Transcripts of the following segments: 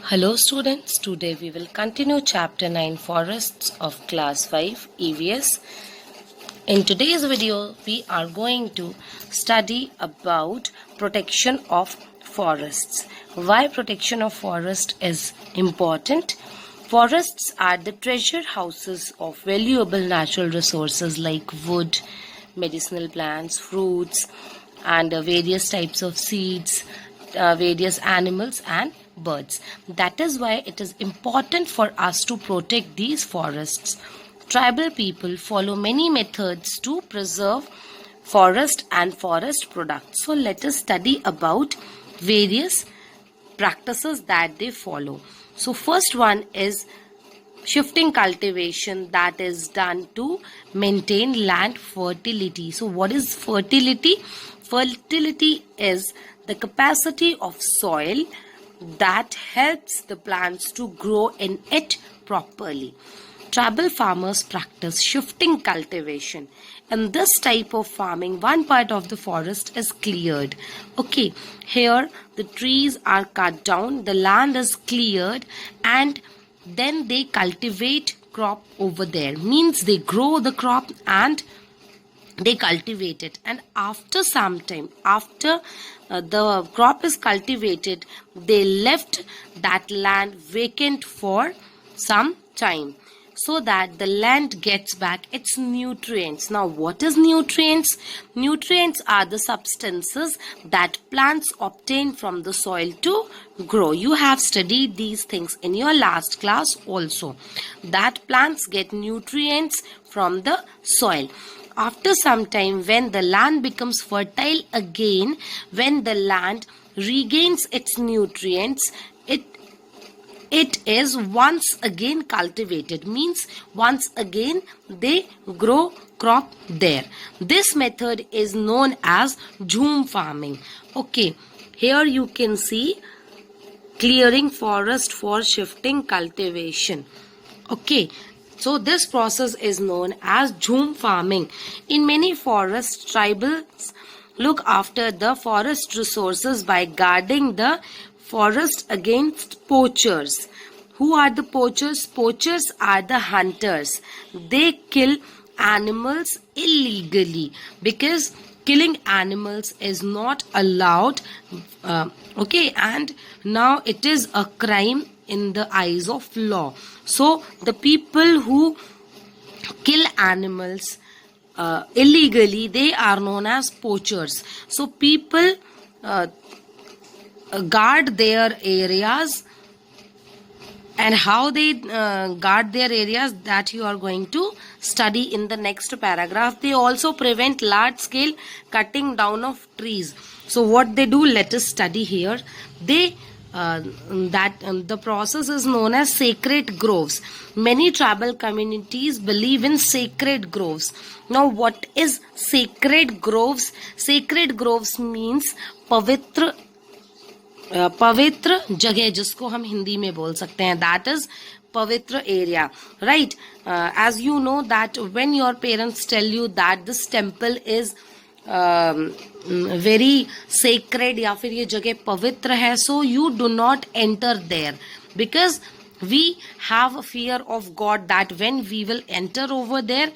Hello students, today we will continue chapter 9 Forests of class 5 EVS. In today's video we are going to study about protection of forests. Why protection of forest is important? Forests are the treasure houses of valuable natural resources like wood, medicinal plants, fruits and various types of seeds, various animals and birds. That is why it is important for us to protect these forests. Tribal people follow many methods to preserve forest and forest products. So let us study about various practices that they follow. So first one is shifting cultivation, that is done to maintain land fertility. So what is fertility? Fertility is the capacity of soil that helps the plants to grow in it properly. Tribal farmers practice shifting cultivation. In this type of farming, one part of the forest is cleared. Okay, here the trees are cut down, the land is cleared, and then they cultivate crop over there. Means they grow the crop and they cultivate it, and after some time, after the crop is cultivated, they left that land vacant for some time so that the land gets back its nutrients. Now what is nutrients? Nutrients are the substances that plants obtain from the soil to grow. You have studied these things in your last class also, that plants get nutrients from the soil. After some time, when the land becomes fertile again, when the land regains its nutrients, it is once again cultivated. Means once again they grow crop there. This method is known as jhum farming. Okay, here you can see clearing forest for shifting cultivation. Okay, so this process is known as jhum farming. In many forests, tribals look after the forest resources by guarding the forest against poachers. Who are the poachers? Poachers are the hunters. They kill animals illegally because killing animals is not allowed. Okay, and now it is a crime in the eyes of law. So the people who kill animals illegally, they are known as poachers. So people guard their areas, and how they guard their areas, that you are going to study in the next paragraph. They also prevent large scale cutting down of trees. So what they do, let us study here. They the process is known as sacred groves. Many tribal communities believe in sacred groves. Now what is sacred groves? Sacred groves means पवित्र जगह, जिसको हम हिंदी में बोल सकते हैं, that is पवित्र area, right? As you know that when your parents tell you that this temple is very sacred या फिर ये जगह पवित्र है, so you do not enter there because we have a fear of God that when we will enter over there,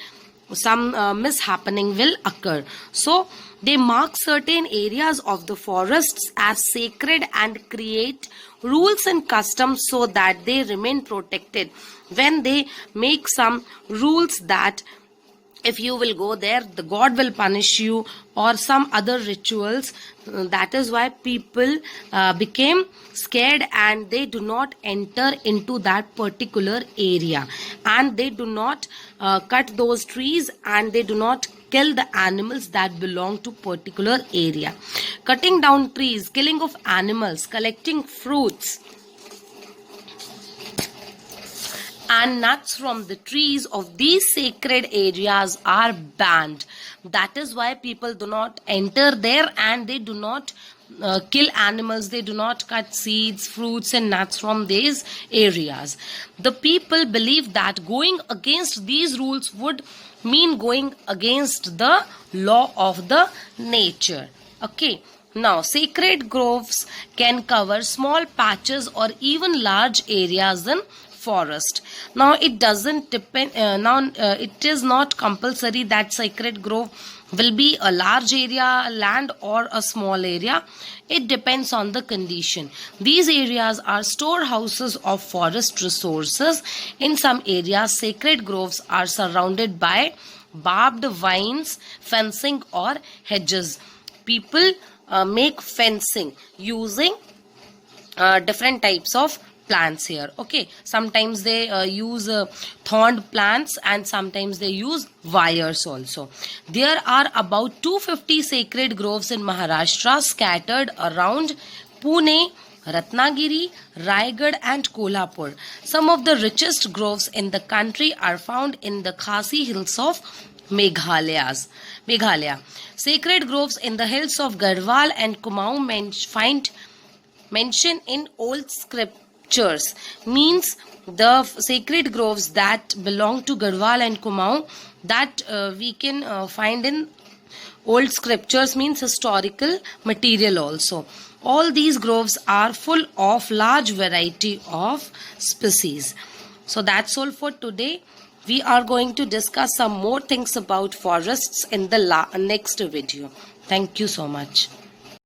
some mishappening will occur. So they mark certain areas of the forests as sacred and create rules and customs so that they remain protected. When they make some rules that if you will go there, the God will punish you, or some other rituals, that is why people became scared and they do not enter into that particular area, and they do not cut those trees, and they do not kill the animals that belong to particular area. Cutting down trees, killing of animals, collecting fruits and nuts from the trees of these sacred areas are banned. That is why people do not enter there, and they do not kill animals. They do not cut seeds, fruits and nuts from these areas. The people believe that going against these rules would mean going against the law of the nature. Okay, Now, sacred groves can cover small patches or even large areas in forest. Now, it doesn't depend. It is not compulsory that sacred grove will be a large area land or a small area. It depends on the condition. These areas are storehouses of forest resources. In some areas, sacred groves are surrounded by barbed vines, fencing, or hedges. People make fencing using different types of plants here. Okay, sometimes they use thorned plants, and sometimes they use wires also. There are about 250 sacred groves in Maharashtra scattered around Pune, Ratnagiri, Raigad and Kolhapur. Some of the richest groves in the country are found in the Khasi hills of Meghalaya. Sacred groves in the hills of Garhwal and Kumaon find mention in old scriptures. Means the sacred groves that belong to Garhwal and Kumaon that we can find in old scriptures, means historical material also. All these groves are full of large variety of species. So that's all for today. We are going to discuss some more things about forests in the next video. Thank you so much.